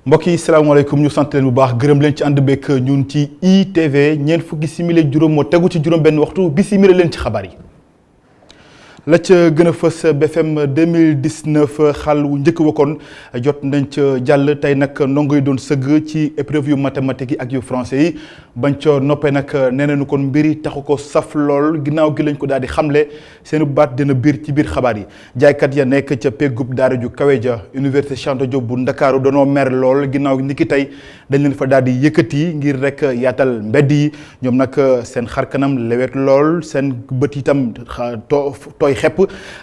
mbokk yi salaamaaleykum ñu sant leen bu baax gërëm leen ci ànd beeg ñun ci ITV ñeent fukki simili ak juróom moo tegu ci juróom benn waxtu bi simili leen ci xabaar yi la ca gën a fës BFM 2019 xal wu njëkk wakkoon jot nañ ca jàll tey nag ndongo yi doon sëgg ci épreuve yu mathématiques yi ak yu français yi bañ ca noppee nag nee nañu kon mbiri taxu ko saf lool ginnaaw gi lañ ko daal di xamle seen baat dina biir ci biir xabaar yi jaaykat ya nekk ca peggub daara ju kawe ja université Cheikh Anta Diop bu Ndakaaru danoo mer lool ginnaaw ni ki tey dañ leen fa daal di yëkkati ngir rek yaatal mbedd yi ñoom nag seen xar kanam lewet lool seen bët itam tooy xepp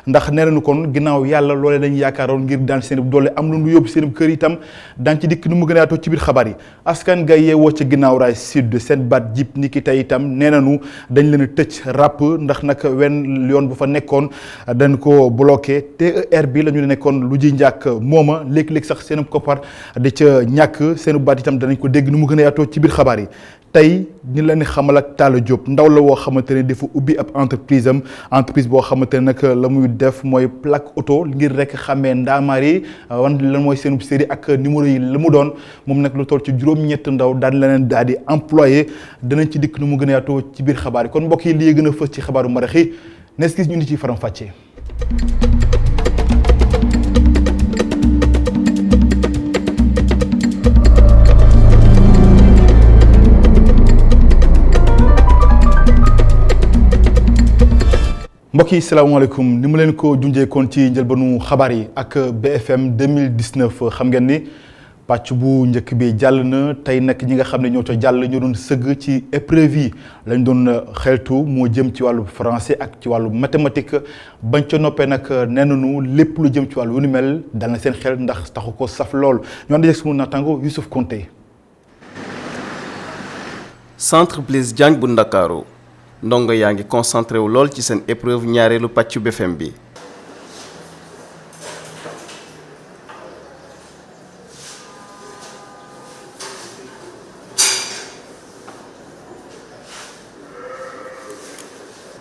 ndax nee nañu kon ginnaaw yàlla loolee dañ yaakaaroon ngir daan seen doole am lu ñu yóbbu seen kër itam daan ci dikk nu mu gën a yaatoo ci biir xabaar yi askan nga yeewoo ca ginnaaw raay sud seen baat jib ni ki tey itam nee nañu dañ leen a tëj ràpp ndax nag wenn yoon bu fa nekkoon dañ ko bloqué TER bi la ñu nekkoon lu ji njàkk mooma léegi-léegi sax seen koppar di ca ñàkk seen baat itam danañ ko dégg nu mu gën a yaatoo ci biir xabaar yi tey ñu leen xamal ak Talla Diop ndaw la woo xamante ne dafa ubbi ab entreprise am entreprise boo xamante ne nag la muy def mooy plaque auto ngir rek xamee ndaamaar yi wan lan mooy seen série ak numéro yi la mu doon moom nag lu toll ci juróom-ñett ndaw daan leneen daal di employé danañ ci dikk nu mu gën a yaatoo ci biir xabaar yi kon mbokk yi lii gën a fës ci xabaaru marax yi nes gis ñu ni ciy faram fàccee. mbokk yi salaamaaleykum ni mu leen ko junjee kon ci njëlbanu xabaar yi ak BFM 2019 xam ngeen ni pàcc bu njëkk bi jàll na tey nag ñi nga xam ne ñoo ca jàll ñoo doon sëgg ci épreuve yi lañ doon xeltu moo jëm ci wàllu français ak ci wàllu mathématique bañ ca noppee nag nee nañu lépp lu jëm ci wàllu wu ni mel dal na seen xel ndax taxu ko saf lool ñu ànd ak sunu naataango Youssouf Konté. Centre Blaise Diagne bu Ndakaaru ndongo yaa ngi concentré wu lool ci seen épreuve ñaareelu pàccu BFM bi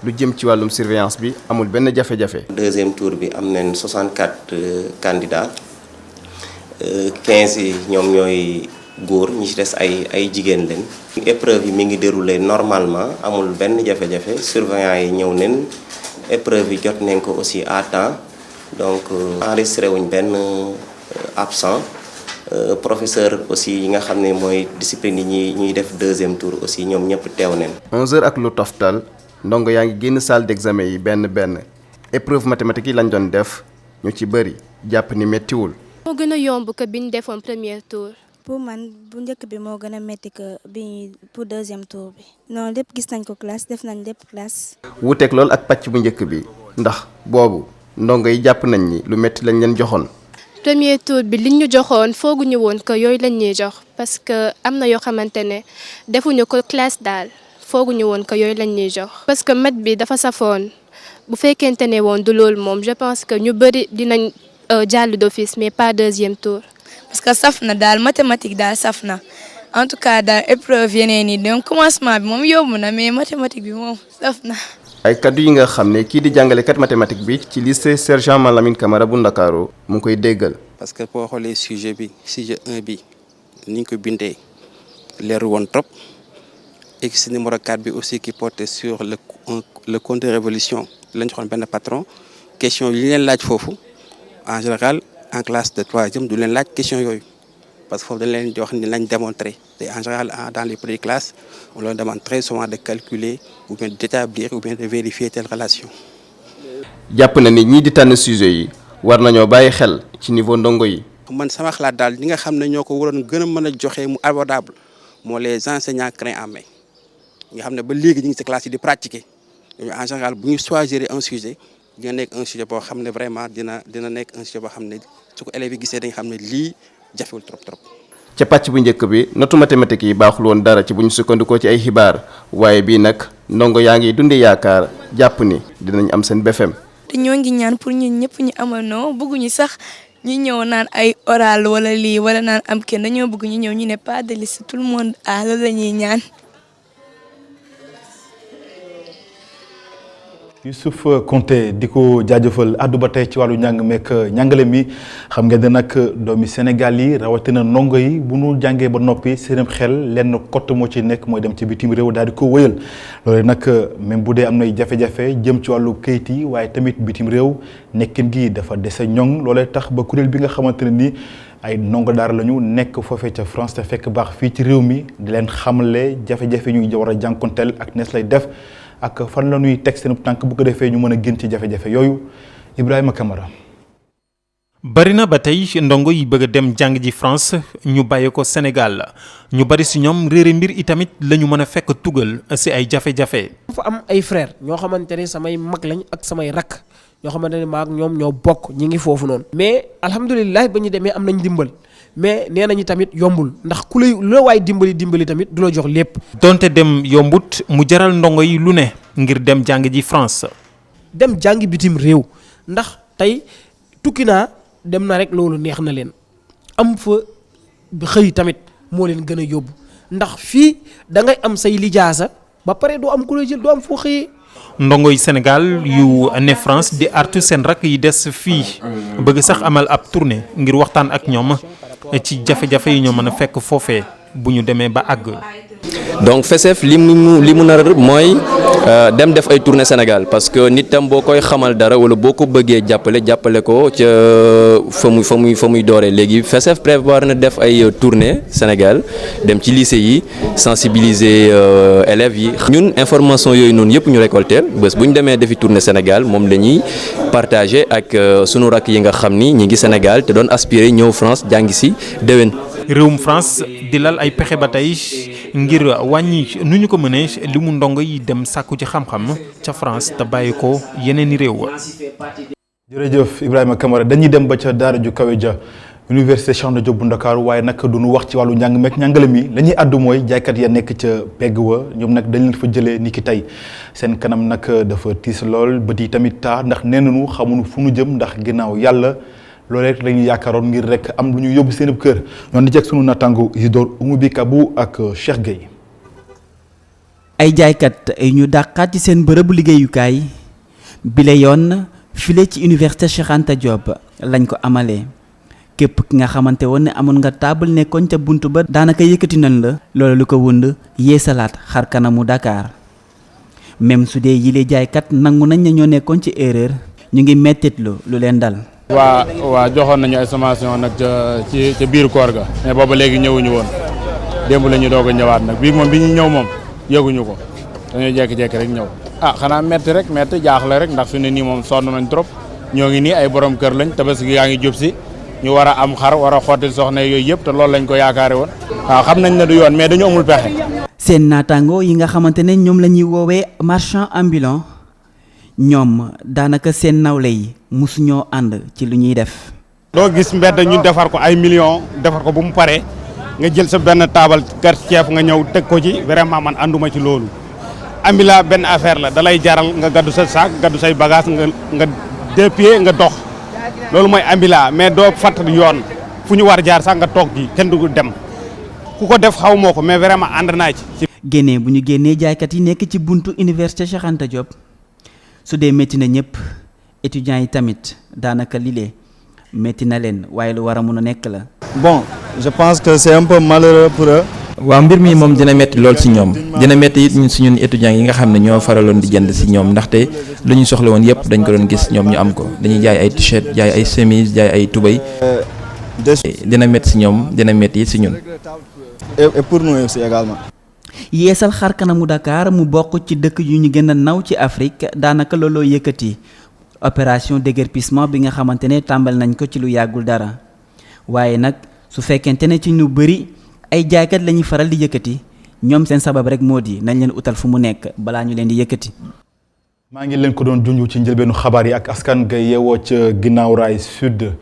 lu jëm ci wàllum surveillance bi amul benn jafe-jafe. deuxième tour bi am nañ 64 candidats 15 yi ñoom ñooy góor ñi ci des ay jigéen leen. épreuve yi mi ngi déroulé normalement amul benn jafe-jafe surveillant yi ñëw nañ épreuve yi jot nañ ko aussi à temps donc enregistré wuñ benn absent professeur aussi yi nga xam ne mooy discipline yi ñuy def deuxième tour aussi ñoom ñëpp teew nañ. 11h ak lu toftal ndongo yaa ngi génn salle d'examen yi benn épreuve mathématique yi lañ doon def ñu ci bëri jàpp ni méttiwul. moo gën a yomb que bi ñu defoon premier tour. pour man bu njëkk bi moo gën a métti que bi pour deuxième tour bi. non lépp gis nañ ko classe def nañ lépp classe. wuuteeg lool ak pàcc bu njëkk bi ndax boobu ndongo yi jàpp nañ ni lu métti lañ leen joxoon. premier tour bi liñ ñu joxoon fooguñu woon que yooyu lañ ñuy jox parce que am na yoo xamante ne defuñu ko classe daal fooguñu woon que yooyu lañ ñuy jox. parce que math bi dafa safoon bu fekkente ne woon du loolu moom je pense que ñu bëri dinañ jàll d'office mais pas deuxième tour. parce que saf na daal mathématique daal saf na en tout cas daal épreuve yeneen yi donc commencement bi moom yomb na mais mathématique bi moom saf na. ay kaddu yi nga xam ne kii di jàngalekat mathématique bi ci lycée Sergent Malamine Camara bu Ndakaaru mu ngi koy déggal. parce que boo xoolee sujet 1 bi ni ñu ko bindee leeru woon trop et que numéro 4 bi aussi qui portait sur le compte de révolution lañ joxoon benn patron question yi leen laaj foofu en général. en classe de troisième du leen laaj question yooyu parce que foofu dañ leen jox ni lañ démontrer te en général dans les premières classes on leur demande très souvent de calculer ou bien d'établir ou bien de vérifier telle relation. jàpp na ni ñii di tànn sujet yi war nañoo bàyyi xel ci niveau ndongo yi. man sama xalaat daal ñi nga xam ne ñoo ko waroon gën a mën a joxe mu abordable moo les enseignants clés en main nga xam ne ba léegi ñu ngi ci classe yi di pratiquer ñooñu en général bu ñu choisir un sujet. dina nekk un sujet boo xam ne vraiment dina nekk un sujet boo xam ne su ko élèves yi gisee dañ xam ne lii jafewul trop. ca pàcc bu njëkk bi notu mathématique yi baaxul woon dara ci bu ñu sukkandikoo ci ay xibaar waaye bii nag ndongo yaa ngi dundee yaakaar jàpp ni dinañ am seen BFM. te ñoo ngi ñaan pour ñun ñëpp ñu amandoo bëgguñu sax ñu ñëw naan ay oral wala lii wala naan am kenn dañoo bëgg ñu ñëw ñu ne pas de liste tout le monde loolu la ñuy ñaan. Youssouf Konté di ko jaajëfal àddu ba tey ci wàllu njàng meek njàngale mi xam nga ne nag doomi Sénégal yi rawatina ndongo yi bu nu jàngee ba noppi seen xel lenn kott moo ci nekk mooy dem ci bitim réew daal di ko wëyal loolu nag même bu dee am nay jafe-jafe jëm ci wàllu kayit yi waaye tamit bitim réew nekkin gi dafa dese ñoŋ loolee tax ba kuréel bi nga xamante ne ni ay ndongo daara lañu nekk foofee ca France te fekk baax fii ci réew mi di leen xamle jafe-jafe ñuy war a jànkonteel ak nees lay def. ak fan la ñuy teg seen tànk bu ko defee ñu mën a génn ci jafe-jafe yooyu Ibrahima Camara. bari na ba tey ndongo yi bëgg a dem jàng ji France ñu bàyyi ko Sénégal ñu bari si ñoom réere mbir itamit la ñu mën a fekk tugal si ay jafe-jafe. dafa am ay frère ñoo xamante ne samay mag lañ ak samay rakk ñoo xamante ne maa ak ñoom ñoo bokk ñi ngi foofu noonu. mais alhamdulilah ba ñu demee am nañ dimbal. mais nee nañu tamit yombul ndax ku lay la waay dimbali tamit du la jox lépp. donte dem yombut mu jaral ndongo yi lu ne ngir dem jàng ji France. dem jàngi bitim réew ndax tey tukki naa dem na rek loolu neex na leen am fa xëy tamit moo leen gën a yóbbu ndax fii da ngay am say lijaasa ba pare doo am ku lay jël doo am foo xëyee. ndongo yi Sénégal yu ne France di artu seen rakk yi des fii bëgg sax amal ab tournée ngir waxtaan ak ñoom ci jafe-jafe yi ñoo mën a fekk foofee bu ñu demee ba àgg. donc FESEF li mu nar mooy dem def ay tournée Sénégal parce que nit tam boo koy xamal dara wala boo ko bëggee jàppale ko ca fa muy dooree léegi FESEF prévoir na def ay tournée Sénégal dem ci lycée yi sensibiliser élèves yi. ñun information yooyu noonu yëpp ñu récolter bés bu ñu demee defi tournée Sénégal moom la ñuy partager ak sunu rakk yi nga xam ni ñi ngi Sénégal te doon aspirer ñëw France jàngi si déwén. réewum France di lal ay pexe ba tey ngir wàññi nu ñu ko mënee li mu ndongo yi dem sàkku ci xam-xam ca France te bàyyi ko yeneen i réew. jërëjëf Ibrahima Camara dañuy dem ba ca daara ju kawe ja université Cheikh Anta Diop bu Ndakaaru waaye nag du ñu wax ci wàllu njàng meek njàngale mi la ñuy àddu mooy jaaykat ya nekk ca pegg wa ñoom nag dañ leen fa jëlee ni ki tey seen kanam nag dafa tiis lool bët yi tamit taa ndax nee nañu xamuñu fu nu jëm ndax ginnaaw yàlla. loolu rek la ñuy yaakaaroon ngir rek am lu ñu yóbbu seen kër ñoon di jeg sunu natango Isidore Oumoubi Kabou ak Cheikh Gueye. ay jaaykat ay ñu dàqaat ci seen bërëbu liggéeyukaay bile yoon file ci université Cheikh Anta Diop lañ ko amalee képp ki nga xamante woon ne amoon nga table nekkoon ca bunt ba daanaka yëkkati nañ la loolu lu ko wund yeesalaat xar kanamu Dakar même su dee yile jaaykat nangu nañ ne ñoo nekkoon ci erreur ñu ngi mettitlu lu leen dal. waa joxoon nañu ay sommation nag ca biir koor ga mais booba léegi ñëwuñu woon démb la ñu doog a ñëwaat nag bii moom bi ñu ñëw moom yëguñu ko dañoo jekki-jekki rek ñëw xanaa metti rek metti jaaxle rek ndax fi ne nii moom sonn nañ trop ñoo ngi nii ay borom kër lañ tabaski yaa ngi jub si ñu war a am xar war a xottil soxna yooyu yëpp te loolu lañ ko yaakaare woon waaw xam nañ ne du yoon mais dañu amul pexe. seen naataango yi nga xamante ne ñoom la ñuy woowee marchand ambulant ñoom daanaka seen nawle yi musuñoo ànd ci lu ñuy def. doo gis mbedd ñu defar ko ay millions defar ko bu mu paree nga jël sa benn taabal kër ceeb nga ñëw teg ko ci vraiment man ànduma ci loolu. ambila benn affaire la dalay jaral nga gaddu sa saak gaddu say bagage nga dépied nga dox loolu mooy ambila mais doo fàttali yoon fu ñu war jaar sax nga toog ji kenn du dem ku ko def xaw moo ko mais vraiment ànd naa ci. génnee bu ñu génnee jaaykat yi nekk ci buntu université Cheikh Anta Diop. su dee métti na ñëpp étudiants yi tamit daanaka lile métti na leen waaye lu war a mun a nekk la. bon je pense que c'est un peu malheureux pour eux. waaw mbir mi moom dina métti lool ci ñoom dina métti it ñun suñu étudiants yi nga xam ne ñoo faraloon di jënd ci ñoom ndaxte lu ñu soxla woon yëpp dañ ko doon gis ñoom ñu am ko dañuy jaay ay t-shirt jaay ay chemise jaay ay tubéy. dina métti ci ñoom dina métti it ci ñun. et pour nous aussi également. yeesal xar kanamu Dakar mu bokk ci dëkk yu ñu gën a naw ci Afrique daanaka looloo yëkkati opération déguerpissement bi nga xamante ne tàmbal nañ ko ci lu yàggul dara waaye nag su fekkente ne ci ñu bëri ay jaaykat la ñuy faral di yëkkati ñoom seen sabab rek moo di nañ leen utal fu mu nekk balaa ñu leen di yëkkati. maa ngi leen ko doon junj ci njëlbeenu xabaar yi ak askan ga yeewoo ca ginnaaw raay sud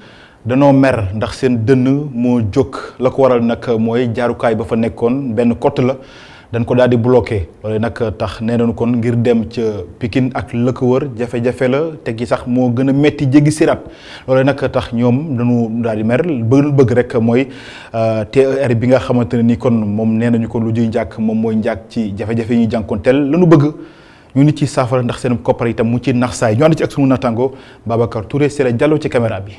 danoo mer ndax seen dënn moo jóg la ko waral nag mooy jaarukaay ba fa nekkoon benn côté la. dañ ko daal di bloqué loolu nag tax nee nañu kon ngir dem ca Pikine ak la ko wër jafe-jafe la te gi sax moo gën a metti jéggi siraat loolu nag tax ñoom dañu daal di mer bëgg rek mooy TER bi nga xamante ne ni kon moom nee nañu ko lu ñuy njàkk moom mooy njàkk ci jafe-jafe yi ñuy jànkoonteel lañu bëgg ñu nit ci saafara ndax seen koppar itam mu ci nax saay ñu ànd ci ak sunu natango Babacar Touré Sele Diallo ci caméra bi.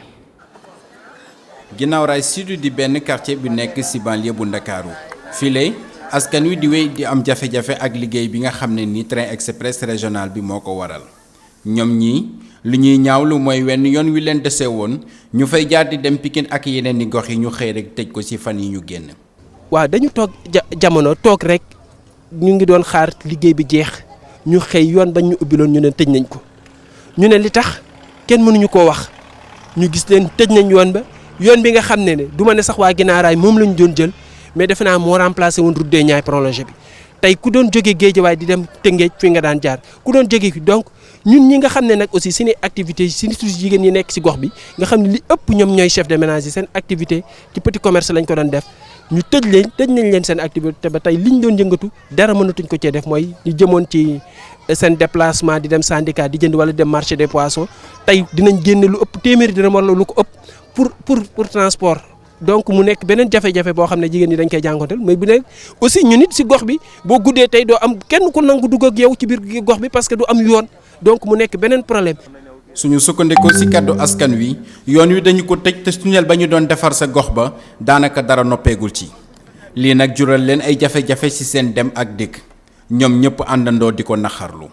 Guinaw Rail Sud di benn quartier bu nekk ci banlieue bu Ndakaaru file askan wi di wéy di am jafe-jafe ak liggéey bi nga xam ne ni train express régional bi moo ko waral ñoom ñii li ñuy ñaawlu mooy wenn yoon wi leen dese woon ñu fay jaar di dem Pikine ak yeneen i gox yi ñu xëy rek tëj ko ci fan yi ñu génn. waaw dañu toog jamono toog rek ñu ngi doon xaar liggéey bi jeex ñu xëy yoon bañ ñu ubbiloon ñu ne tëj nañ ko ñu ne li tax kenn mënuñu koo wax ñu gis leen tëj nañ yoon ba yoon bi nga xam ne du ma ne sax waa Guinaw Rail moom lañu doon jël mais defe naa moo remplacé woon route des Niayes prolongé bi tey ku doon jógee Guédiawaye di dem Tëngéej fi nga daan jaar ku doon jógee donc ñun ñi nga xam ne nag aussi suñuy activité surtout jigéen ñi nekk ci gox bi nga xam ne li ëpp ñoom ñooy chef de ménage yi seen activité ci petit commerce lañ ko doon def ñu tëj nañ leen seen activité ba tey liñ doon yëngatu dara mënatuñ ko cee def mooy ñu jëmoon ci seen déplacement di dem syndicat di jënd wala dem marché des poissons tey dinañ génne lu ëpp téeméeri dina wala lu ko ëpp pour transport donc mu nekk beneen jafe-jafe boo xam ne jigéen ñi dañ koy jànkonteel mais bu nekk aussi ñu nit ci gox bi boo guddee tey doo am kenn ku nangu dugg ak yow ci biir gox bi parce que du am yoon donc mu nekk beneen problème. suñu sukkandikoo ci kàddu askan wi yoon wi dañu ko tëj te tunnel ba ñu doon defar sa gox ba daanaka dara noppeegul ci lii nag jural leen ay jafe-jafe ci seen dem ak dikk ñoom ñëpp àndandoo di ko naxarlu.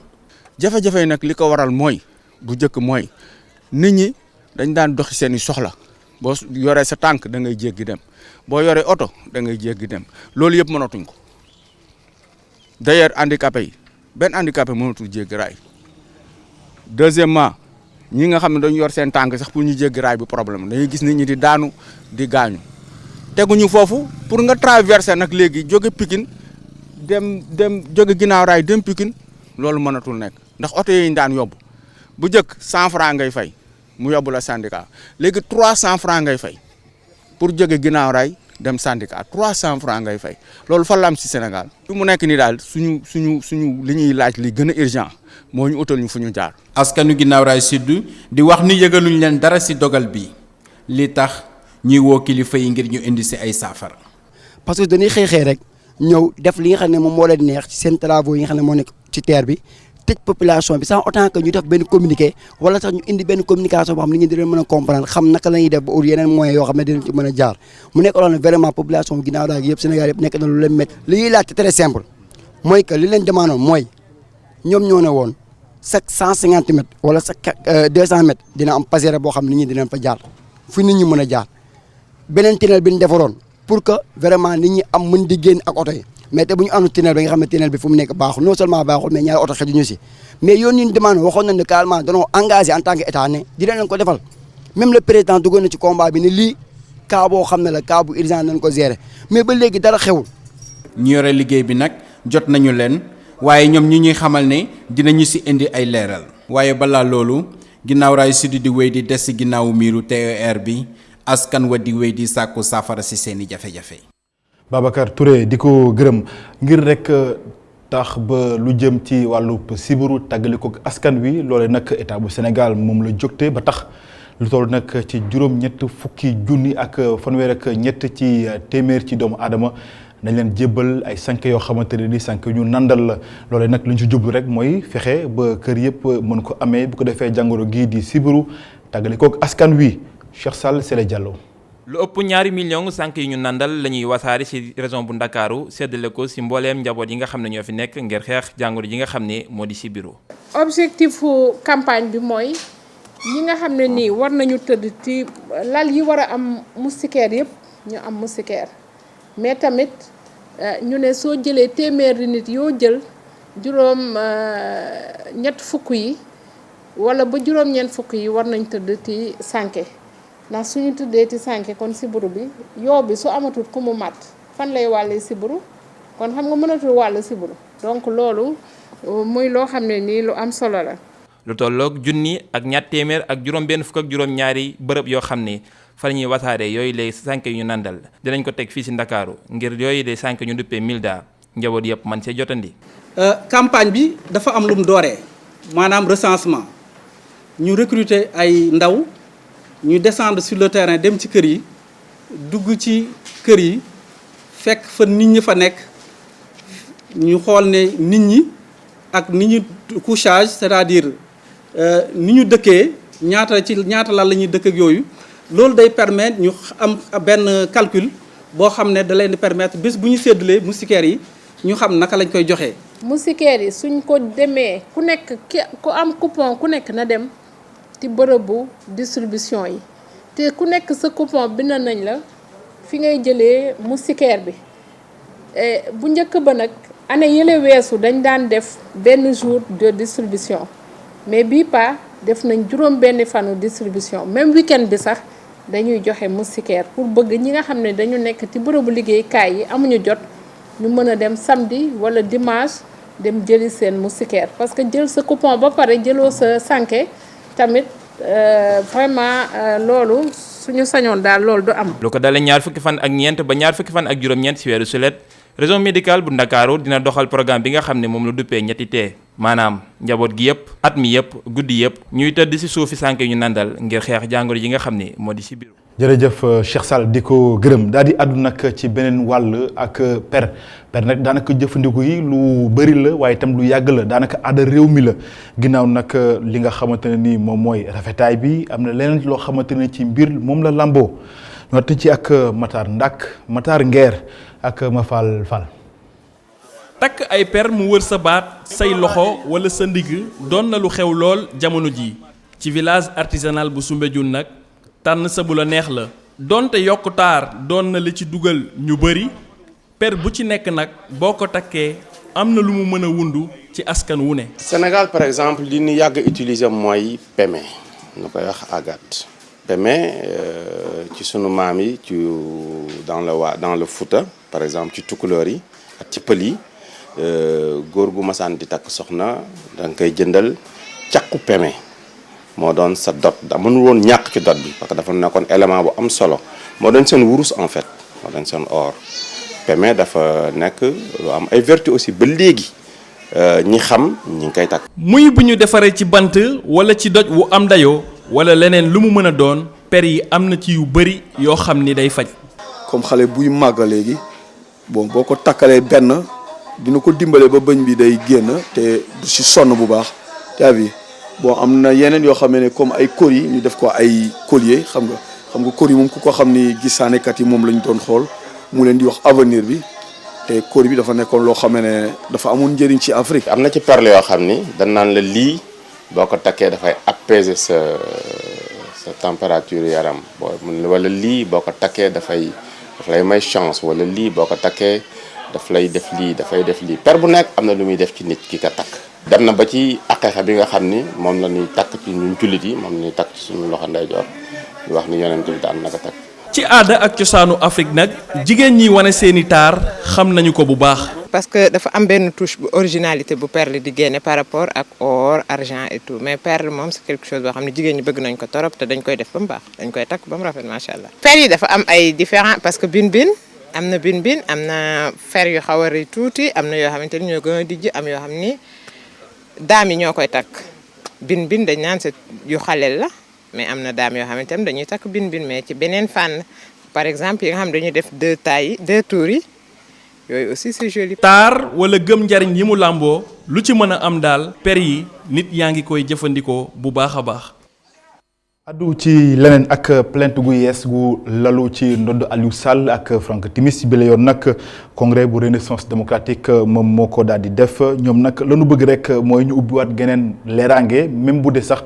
jafe-jafe yi nag li ko waral mooy bu njëkk mooy nit ñi dañ daan doxi seen i soxla. boo yoree sa tànk da ngay jéggi dem boo yoree oto da ngay jéggi dem loolu yëpp mënatuñ ko d'ailleurs handicapé yi benn handicapé mënatul jéggi raay deuxièmement ñi nga xam ne dañu yor seen tànk sax pour ñu jéggi raay bi problème dañuy gis nit ñi di daanu di gaañu teguñu foofu pour nga traverser nag léegi jóge Pikine dem jóge Guinaw Rail dem Pikine loolu mënatul nekk ndax oto yi ñu daan yóbbu bu njëkk 100 francs ngay fay. mu yóbbu la syndicat léegi 300 francs ngay fay pour jóge Guinaw Rail dem syndicat 300 francs ngay fay loolu fan la am ci Sénégal. fi mu nekk nii daal suñu li ñuy laaj li gën a urgent moo ñu utal ñu fu ñu jaar. askanu Guinaw Rail Sud di wax ni yëgaluñ leen dara ci dogal bi li tax ñuy woo kilifa yi ngir ñu indi ci ay saafara. parce que dañuy xëy rek ñëw def li nga xam ne moom moo leen neex ci seen travaux yi nga xam ne moo nekk ci terre bi. tëj population bi sans autant que ñu def benn communiqué wala sax ñu indi benn communication boo xam ne nit ñi dinañ mën a comprendre xam naka la ñuy def ba ut yeneen moyens yoo xam ne dinañ ci mën a jaar mu nekk loolu vraiment population bi Guinaw Rail yëpp Sénégal yëpp nekk na lu leen métti li ñuy laaj c'est très simple mooy que li leen demandé mooy ñoom ñoo ne woon chaque 150 mètres wala chaque 200 mètres dina am passerelle boo xam ne nit ñi dinañ fa jaar fu nit ñi mën a jaar beneen tunnel bi ñu defaroon pour que vraiment nit ñi am mën di génn ak oto yi mais te bu ñu àndu tunnel bi nga xam ne tunnel bi fu mu nekk baaxul non seulement baaxul mais ñaari oto xejuñu si mais yoon ñu demande waxoon nañ ne carrément danoo engagé en tant que état ne dinañ leen ko defal même le président duggoon na ci combat bi ne lii cas boo xam ne la cas bu urgent nañ ko gérer mais ba léegi dara xewul. ñu yore liggéey bi nag jot nañu leen waaye ñoom ñi ñuy xamal ne dinañu ci indi ay leeral. waaye balaa loolu Guinaw Rail Sud di wéy di des ci ginnaawu miiru TER bi askan wa di wéy di sàkku saafara ci seeni jafe-jafe. Babacar Touré di ko gërëm ngir rek tax ba lu jëm ci wàllu sibiru tàggali ko askan wi loole nag état bu Sénégal moom la jógte ba tax lu toll nag ci juróom-ñett fukki junni ak fanweer ak ñett ci téeméer ci doomu aadama nañ leen jébbal ay sànq yoo xamante ne ni sànq ñu nandal la loole nag li ñu ci jublu rek mooy fexe ba kër yëpp mën ko amee bu ko defee jàngoro gii di sibiru tàggali ko askan wi Cheikh Sall Sele Diallo. lu ëpp 2 millions sànq yi ñu nandal la ñuy wasaare ci région bu Ndakaaru séddale ko ci mbooleem njaboot yi nga xam ne ñoo fi nekk ngir xeex jàngoro ji nga xam ne moo di sibiru. objectifu campagne bi mooy ñi nga xam ne nii war nañu tëdd ci lal yi war a am moustiquaire yëpp ñu am moustiquaire mais tamit ñu ne soo jëlee téeméeri nit yoo jël ñett fukk yi wala ba juróom-ñeent fukk yi war nañ tëdd ci sànke ndax suñu tuddee ci sànke kon sibiru bi yoo bi su amatul ku mu mat fan lay wàllee sibiru kon xam nga mënatul wàll sibiru donc loolu muy loo xam ne nii lu am solo la. lu tolloog junni ak ñatt téeméer ak juróom-benn fukk ak juróom-ñaari bërëb yoo xam ne fa la ñuy wasaare yooyu lay sànk yu ñu nandal dinañ ko teg fii ci Ndakaaru ngir yooyu lay sànk ñu duppee Milda njaboot yëpp man see jotandi. campagne bi dafa am lu mu dooree maanaam recensement ñu recruter ay ndaw ñu descendre sur le terrain dem ci kër yi dugg ci kër yi fekk fa nit ñi fa nekk ñu xool ne nit ñi ak ni ñu couchage c'est-à-dire ni ñu dëkkee ñaata lal la ñuy dëkk ak yooyu loolu day permettre ñu am benn calcul boo xam ne da leen di permettre bés bu ñu séddalee moustiquaires yi ñu xam naka lañ koy joxee. moustiquaires yi suñ ko demee ku nekk ku am coupon ku nekk na dem ci bërëbu distribution yi te ku nekk sa coupon bind nañ la fi ngay jëlee moustiquaire bi bu njëkk ba nag année yële weesu dañ daan def benn jour de distribution mais bii pas def nañ juróom benn fanu distribution même week-end bi sax dañuy joxe moustiquaire pour bëgg ñi nga xam ne dañu nekk ci bërëbu liggéeykaay yi amuñu jot ñu mën a dem samedi wala dimanche dem jëli seen moustiquaire parce que jël sa coupon ba pare jëloo sa sànke tamit vraiment loolu suñu sañoon daal loolu du am. lu ko dalee ñaar fukki fan ak ñeent ba ñaar fukki fan ak juróom-ñeent ci weeru sulet région médicale bu Ndakaaru dina doxal programme bi nga xam ne moom la duppee ñetti tee maanaam njaboot gi yëpp at mi yëpp guddi yëpp ñuy tëdd ci suufi sànke ñu nandal ngir xeex jàngoro ji nga xam ne moo di ci biir. jërëjëf Cheikh Sall di ko gërëm daal di àddu nag ci beneen wàll ak per nag daanaka jëfandiku yi lu bëri la waaye itam lu yàgg la daanaka aada réew mi la ginnaaw nag li nga xamante ne ni moom mooy rafetaay bi am na leneen loo xamante ne ci mbir moom la lamboo ñoo te ci ak Matar Ngeer ak Mafal Fall. takk ay per mu wër sa baat say loxo wala sa ndigg doon na lu xew lool jamono ji ci village artisanal bu Soumbédioune nag tànn sa bu la neex la donte yokku taar doon na li ci dugal ñu bëri per bu ci nekk nag boo ko takkee am na lu mu mën a wundu ci askan wu ne. Sénégal par exemple li ñu yàgg utiliser mooy peme ñu koy wax agate peme ci sunu maam yi ci dans le Fouta par exemple ci tukulóor yi ak ci pël yi góor gu masaan di takk soxna da nga koy jëndal càqu peme moo doon sa dot da mënul woon ñàkk ci dot bi parce que dafa nekkoon élément bu am solo moo doon seen wurus en fait moo doon seen or peme dafa nekk lu am ay vertu aussi ba léegi ñi xam ñi ngi koy takk. muy bu ñu defaree ci bant wala ci doj wu am dayoo wala leneen lu mu mën a doon per yi am na ci yu bëri yoo xam ni day faj. comme xale buy màgg léegi bon boo ko takkalee benn dina ko dimbale ba bëñ bi day génn te du si sonn bu baax yaa bi bon am na yeneen yoo xam ne comme ay kor yi ñu def ko ay collier xam nga kor yi moom ku ko xam ni gisaanekat yi moom lañ doon xool mu leen di wax avenir bi te kor bi dafa nekkoon loo xam ne dafa amoon njëriñ ci Afrique. am na ci perle yoo xam ni dañ naan la lii boo ko takkee dafay apaiser sa température yaram wala lii boo ko takkee daf lay may chance wala lii boo ko takkee daf lay def lii dafay def lii per bu nekk am na lu muy def ci nit ki ka takk. dem na ba ci aqiqa bi nga xam ni moom la ñuy takk ci ñun jullit yi moom la ñuy takk ci suñu loxo ndeyjoor ñu wax ni yonent bi daan na ko takk. ci aada ak cosaanu Afrique nag jigéen ñi wane seeni taar xam nañu ko bu baax. parce que dafa am benn touche bu originalité bu perle di génne par rapport ak or argent et tout mais perle moom c'est quelque chose boo xam ne jigéen ñi bëgg nañ ko torop te dañ koy def ba mu baax dañ koy takk ba mu rafet macha allah. fer yi dafa am ay différents parce que bin am na fer yu xaw a rëy tuuti am na yoo xamante ni ñoo gën a dijj am yoo xam ni daam yi ñoo koy takk bin dañ naan c'est yu xaleel la. mais am na daam yoo xamante ne dañuy takk bin mais ci beneen fànn par exemple yi nga xam dañuy def deux tours yi yooyu aussi c'est joli. taar wala gëm njariñ yi mu làmboo lu ci mën a am daal per yi nit yaa ngi koy jëfandikoo bu baax a baax. addu ci leneen ak plainte gu yees gu lalu ci ndodd Aliou Sall ak Franck Timis bi la yoon nag congrès bu renaissance démocratique moom moo ko daal di def ñoom nag lanu bëgg rek mooy ñu ubbiwaat geneen leeraange même bu dee sax.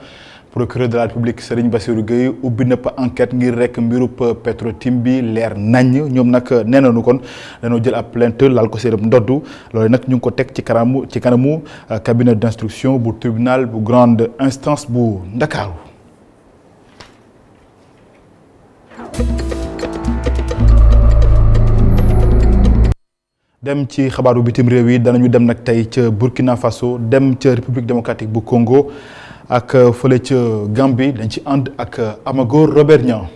procureur de la République Serigne Bassirou Gueye ubbi na pa enquête ngir rek mbirub Petro-Tim bi leer nañ ñoom nag nee nañu kon dañoo jël ab plainte laal ko seen ndoddu loolu nag ñu ngi ko teg ci kanamu cabinet d'instruction bu tribunal bu grande instance bu Ndakaaru. dem ci xabaaru bitim réew yi danañu dem nag tey ca Burkina Faso dem ca République démocratique bu Congo. ak fële ca Gambie dañ ci ànd ak Amagor Robert Niang.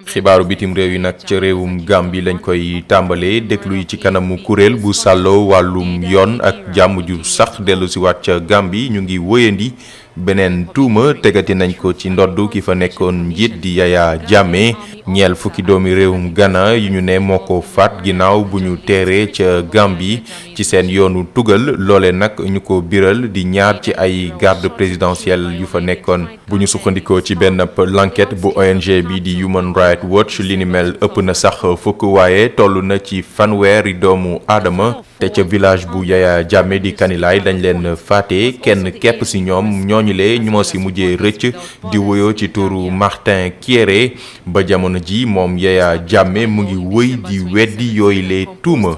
xibaaru bitim réew yi nag ca réewum Gambie lañ koy tàmbalee déglu yi ci kanamu kuréel bu sàlloo wàllum yoon ak jàmm ju sax dellu si waat ca Gambie ñu ngi wóyandi beneen tuuma tegati nañ ko ci ndodd ki fa nekkoon njiit di Yaya Jammeh ñeel fukki doomi réewum Ghana yu ñu ne moo ko faat ginnaaw bu ñu teeree ca Gambie ci seen yoonu tugal loole nag ñu ko biral di ñaar ci ay garde présidentielle yu fa nekkoon bu ñu sukkandikoo ci benn l'enquête bu ONG bi di Human Rights Watch li ni mel ëpp na sax fukk waaye toll na ci fanweeri doomu aadama te ca village bu Yaya Jammeh di Kanilaay dañ leen faate kenn képp ci ñoom ñooñule ñu moo ci mujjee rëcc di woyoo ci turu Martin Kieré ba jamono ji moom Yaya Jammeh mu ngi wëy di weddi yooyu lee tuuma.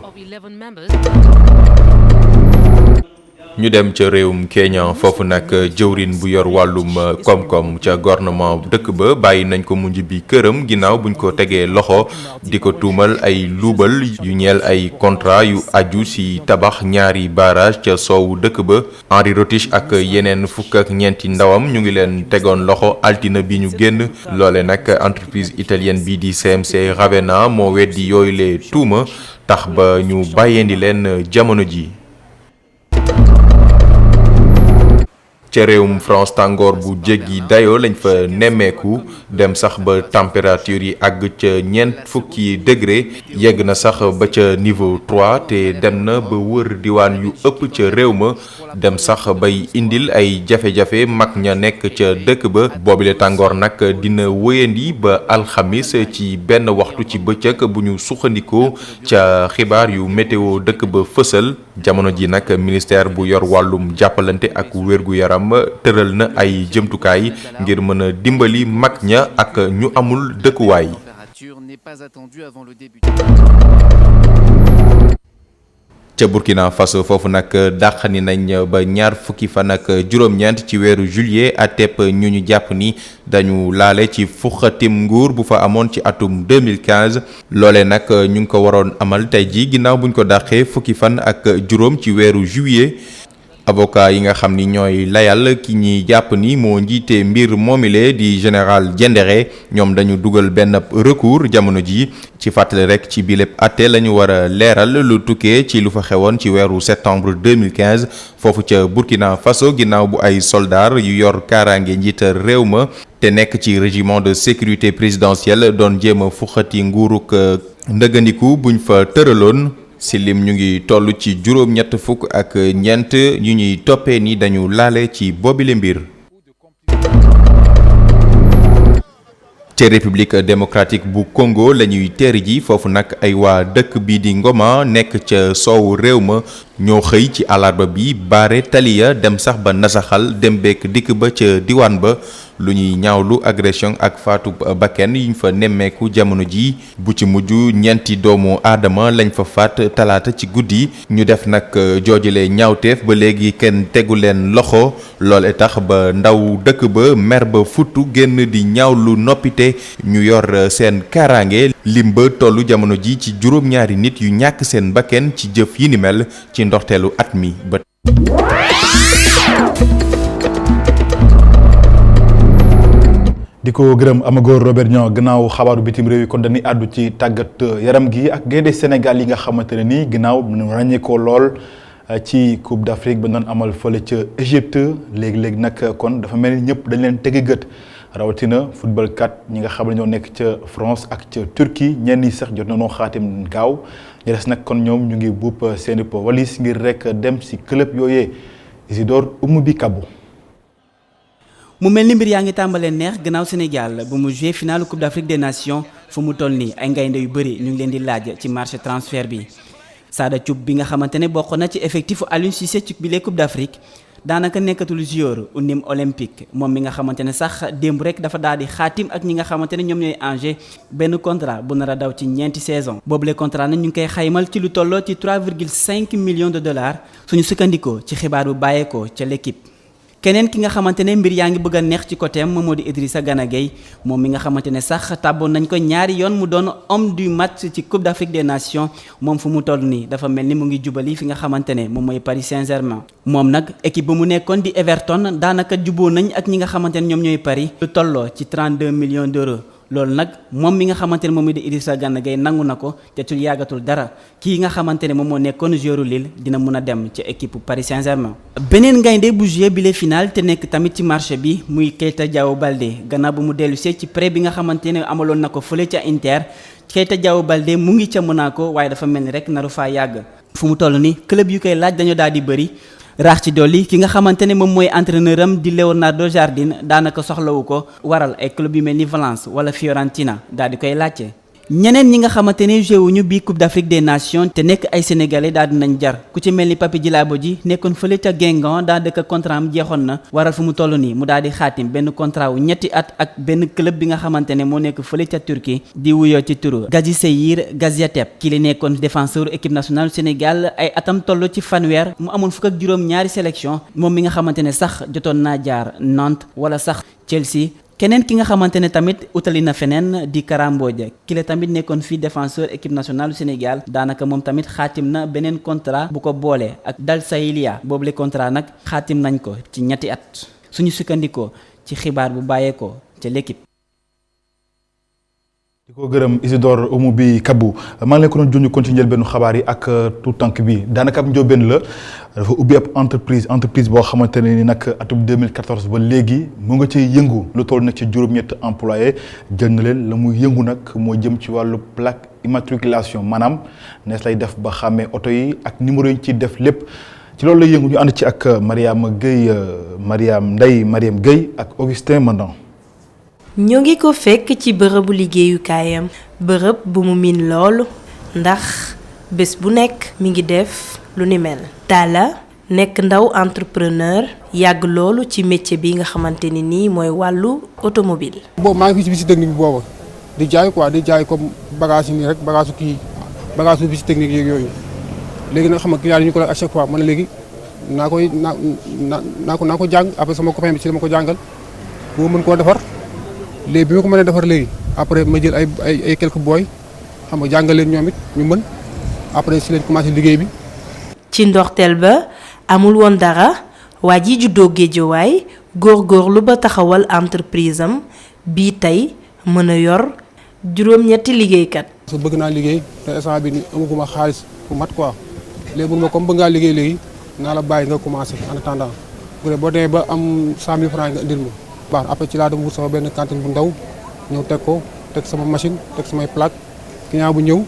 ñu dem ca réewum Kenya foofu nag jëwrin bu yor wàllum koom-koom ca gouvernement dëkk ba bàyyi nañ ko mu njibbi këram ginnaaw buñ ko tegee loxo di ko tuumal ay luubal yu ñeel ay contrat yu aju ci tabax ñaari barrage ca soowu dëkk ba. Henri Rotich ak yeneen fukk ak ñeenti ndawam ñu ngi leen tegoon loxo altina bi ñu génn loole nag entreprise italienne bi di CMC Ravenna moo weddi yooyu lee tuuma tax ba ñu bàyyeendi leen jamono ji. ca réewum France tàngoor bu jéggi dayoo lañ fa nemmeeku dem sax ba température yi àgg ca ñeent fukki degré yegg na sax ba ca niveau 3 te dem na ba wër diwaan yu ëpp ca réew ma dem sax bay indil ay jafe-jafe mag ña nekk ca dëkk ba boobile tàngoor nag dina wëyandi ba alxamis ci benn waxtu ci bëccëg bu ñu sukkandikoo ca xibaar yu météo dëkk ba fësal jamono ji nag ministère bu yor wàllum jàppalante ak wér-gu-yaram tëral na ay jëmtukaay ngir mën a dimbali mag ña ak ñu amul dëkkuwaay. ca Burkina Faso foofu nag dàqani nañ ba ñaar fukki fan ak juróom-ñeent ci weeru juillet àttepp ñu ñu jàpp ni dañu laale ci fuxatim nguur bu fa amoon ci atum 2015 loole nag ñu ngi ko waroon amal tey ji ginnaaw buñ ko dàqee fukki fan ak juróom ci weeru juillet. avocat yi nga xam ni ñooy layal ki ñuy jàpp ni moo njiite mbir moomile di général Diendéré ñoom dañu dugal benn recours jamono ji ci fàttali rek ci bi lépp atte la ñu war a leeral lu tukkee ci lu fa xewoon ci weeru septembre 2015 foofu ca Burkina Faso ginnaaw bu ay soldats yu yor kaaraange njiital réew ma te nekk ci régiment de sécurité présidentielle doon jéem a fuxati nguuruk ndëgëndiku buñ fa tëraloon. si lim ñu ngi toll ci juróom-ñett fukk ak ñeent yu ñuy toppee ni dañu laale ci boobile mbir. ca république démocratique bu Congo la ñuy teeri ji foofu nag ay waa dëkk bi di Ngoma nekk ca soowu réew ma ñoo xëy ci àllarba bi baare taliya dem sax ba nasaxal dem beek dikk ba ca diwaan ba lu ñuy ñaawlu agression ak faatu bakken yiñ fa nemmeeku jamono ji bu ci mujj ñeenti doomu aadama lañ fa faat talaata ci guddi ñu def nag joojule ñaawteef ba léegi kenn tegu leen loxo loole tax ba ndaw dëkk ba mer ba futtu génn di ñaawlu noppite ñu yor seen kaaraange lim ba tollu jamono ji ci juróom-ñaari nit yu ñàkk seen bakken ci jëf yi ni mel ci ndorteelu at mi ba. di ko gërëm Amagor Robert Niang gannaaw xabaaru bitim réew yi kon dañuy àddu ci tàggat yaram gi ak gaynde Sénégal yi nga xamante ne nii ginnaaw ñu ràññeekoo lool ci Coupe d'Afrique ba doon amal fële ca Égypte léegi-léegi nag kon dafa mel ni ñëpp dañ leen tegi gët rawatina football kat ñi nga xam ne ñoo nekk ca France ak ca Turquie ñenn ñi sax jot na noo xaatim gaaw ñu des nag kon ñoom ñu ngi buub seeni po walis ngir rek dem si club yooyee Isidore Oumoubi Kabou. mu mel ni mbir yaa ngi tàmbalee neex gannaaw Sénégal bu mu joué finalu Coupe d'Afrique des Nations fu mu toll nii ay ngaynde yu bëri ñu ngi leen di laaj ci marché transfert bi Sada Thioub bi nga xamante ne bokk na ci effectif Aliou Cissé ci bile Coupe d'Afrique daanaka nekkatul joueur u Nîmes Olympique moom mi nga xamante ne sax démb rek dafa daal di xaatim ak ñi nga xamante ne ñoom ñooy Angers benn contrat bu nar a daw ci ñeenti saison boobule contrat nag ñu ngi koy xaymal ci lu tolloo ci 3,5 millions de dollars suñu sukkandikoo ci xibaar bu bàyyeekoo ca l'équipe. keneen ki nga xamante ne mbir yaa ngi bëgg a neex ci côté am moo di Idrissa Gana Gueye moom mi nga xamante ne sax tàbboon nañ ko ñaari yoon mu doon homme du match ci Coupe d'Afrique des Nations moom fu mu toll nii dafa mel ni mu ngi jubali fi nga xamante ne moom mooy Paris Saint-Germain moom nag équipe ba mu nekkoon di Everton daanaka juboo nañ ak ñi nga xamante ne ñoom ñooy Paris lu tolloo ci 32 millions d'euros loolu nag moom mi nga xamante ne moom mi di Idrissa Gana Gueye nangu na ko te ci yàggatul dara kii nga xamante ne moom moo nekkoon joueur Lille dina mun a dem ci équipe Paris Saint-Germain. beneen gaynde bu joué bile final te nekk tamit ci marché bi muy Keita Diao Baldé gannaaw bu mu dellusee ci prêt bi nga xamante ne amaloon na ko fële ca Inter Keita Diao Baldé mu ngi ca Monaco waaye dafa mel ni rek naru faa yàgg fu mu toll ni club yu koy laaj dañoo daal di bëri. raax ci dolli ki nga xamante ne moom mooy entraîneur am di Leonardo Jardim daanaka soxlawu ko waral ay club yu mel ni Valence wala Fiorentina daal di koy laajte. ñeneen ñi nga xamante ne joué wuñu bii Coupe d'Afrique des Nations te nekk ay sénégalais daal dinañ jar ku ci mel ni Papi Djilabo ji nekkoon fële ca Guingamp daa dëkk contrat am jeexoon na waral fu mu toll nii mu daal di xaatim benn contrat wu ñetti at ak benn club bi nga xamante ne moo nekk fële ca Turquie di wuyoo ci turu Gazisehir Gaziantep ki li nekkoon défenseur équipe nationale Sénégal ay atam toll ci fanweer mu amoon fukk ak juróom ñaari sélection moom mi nga xamante ne sax jotoon naa jaar Nantes wala sax Chelsea. keneen ki nga xamante ne tamit utali na feneen di Kara Mbodj ki la tamit nekkoon fii défenseur équipe nationale du Sénégal daanaka moom tamit xaatim na beneen contrat bu ko boolee ak Dal Saheliya boobule contrat nag xaatim nañ ko ci ñetti at suñu sukkandikoo ci xibaar bu bàyyeekoo ca l'équipe. di ko gërëm Isidore Oumou bi Kabou maa ngi leen ko doon junj kon ci njëlbeenu xabaar yi ak tout tànk bi daanaka ab njóobeen la dafa ubbi ab entreprise boo xamante ne ni nag atum 2014 ba léegi mu nga ci yëngu lu toll nag ci juróom-ñett employé jël na leen la muy yëngu nag moo jëm ci wàllu plaque immatriculation maanaam nees lay def ba xàmmee oto yi ak numéro yi ñu ciy def lépp ci loolu lay yëngu ñu ànd ci ak Mariam Gueye ak Augustin Mandan. ñoo ngi ko fekk ci bërëbu liggéeyukaayam bërëb bu mu miin loolu ndax bés bu nekk mi ngi def lu ni mel. Talla nekk ndaw entrepreneur yàgg loolu ci métier bi nga xamante ni nii mooy wàllu automobile. boobu maa ngi fi ci visite technique bi boobu di jaay quoi di jaay comme bagage yi nii rek bagage visite technique yeeg yooyu léegi nag xam nga client yi ñu ko laaj à chaque fois man léegi naa ko jàng après sama copain bi ci dama ko jàngal boo mën koo defar. léegi bi ma ko mënee defar léegi après ma jël ay quelques boy xam nga jàngal leen ñoom it ñu mën après si leen commencé liggéey bi. ci ndorteel ba amul woon dara waa ji juddoo Géejawaay góorgóorlu ba taxawal entreprise am bii tey mën a yor juróom-ñetti liggéeykat. parce que bëgg naa liggéey te instant bi ni amaguma xaalis bu mat quoi léegi mun ma comme bëgg ngaa liggéey léegi naa la bàyyi nga commencé en attendant bu dee boo demee ba am 100 000 francs nga indil ma. baax après ci laa dem wut sama benn cantine bu ndaw ñëw teg sama machine teg samay plaque client bu ñëw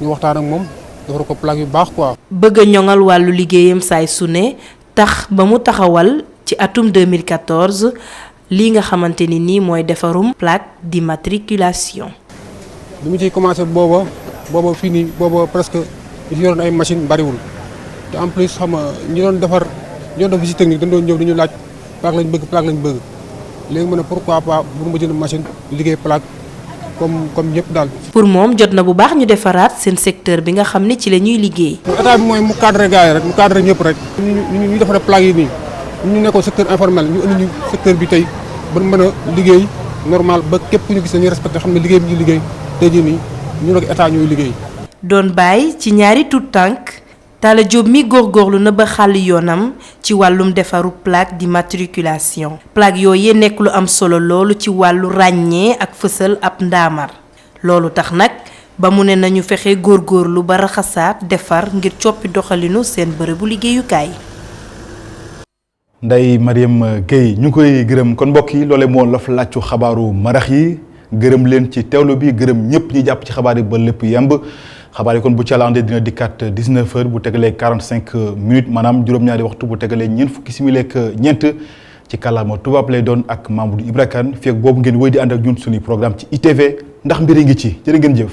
ñu waxtaan ak moom defar ko plaque yu baax quoi. bëgg a ñoŋal wàllu liggéeyam saay su ne tax ba mu taxawal ci atum 2014 lii nga xamante ni nii mooy defarum plaque d'immatriculation. bi mu ciy commencé booba fii nii booba presque ñu yoroon ay machine bariwul te en plus xam nga ñi doon def visite technique dañ doon ñëw dañu laaj plaque lañ bëgg. léegi ma ne pourquoi pas bu ma jënd machine liggéey plaque comme ñëpp daal. pour moom jot na bu baax ñu defaraat seen secteur bi nga xam ne ci la ñuy liggéey. état bi mooy mu cadré gars yi rek mu cadré ñëpp rek. ñu defaree plaque yi nii ñu nekkoon secteur informel ñu indi ñu secteur bi tey ba mën a liggéey normal ba képp ku ñu gis dañuy respecté xam ne liggéey bi ñuy liggéey tey jii nii ñu ne ko état ñooy liggéey. doon bàyyi ci ñaari tout tànk Talla Diop mi góorgóorlu na ba xàll yoonam ci wàllum defaru plaque d'immatriculation plaque yooyu nekk lu am solo loolu ci wàllu ràññee ak fësal ab ndaamar loolu tax nag ba mu ne nañu fexe góorgóorlu ba raxasaat defar ngir coppi doxalinu seen bërëbu liggéeyukaay. Ndeye Mariam Gueye ñu ngi koy gërëm kon mbokk yi loole moo la fa laajcu xabaaru marax yi gërëm leen ci teewlu bi gërëm ñëpp ñi jàpp ci xabaar yi ba lépp yemb. xabaar yi kon bu ci àllandee dina dikkaat 19h bu tegalee 45 minutes maanaam juróom-ñaari waxtu bu tegalee ñeent fukki simili ak ñeent ci kàllaama tubaab lay doon ak Mamadou Ibra Kane fii ak boobu ngeen wéy di ànd ak ñun suñuy programme ci ITV ndax mbir yi ngi ci jërë ngeen jëf.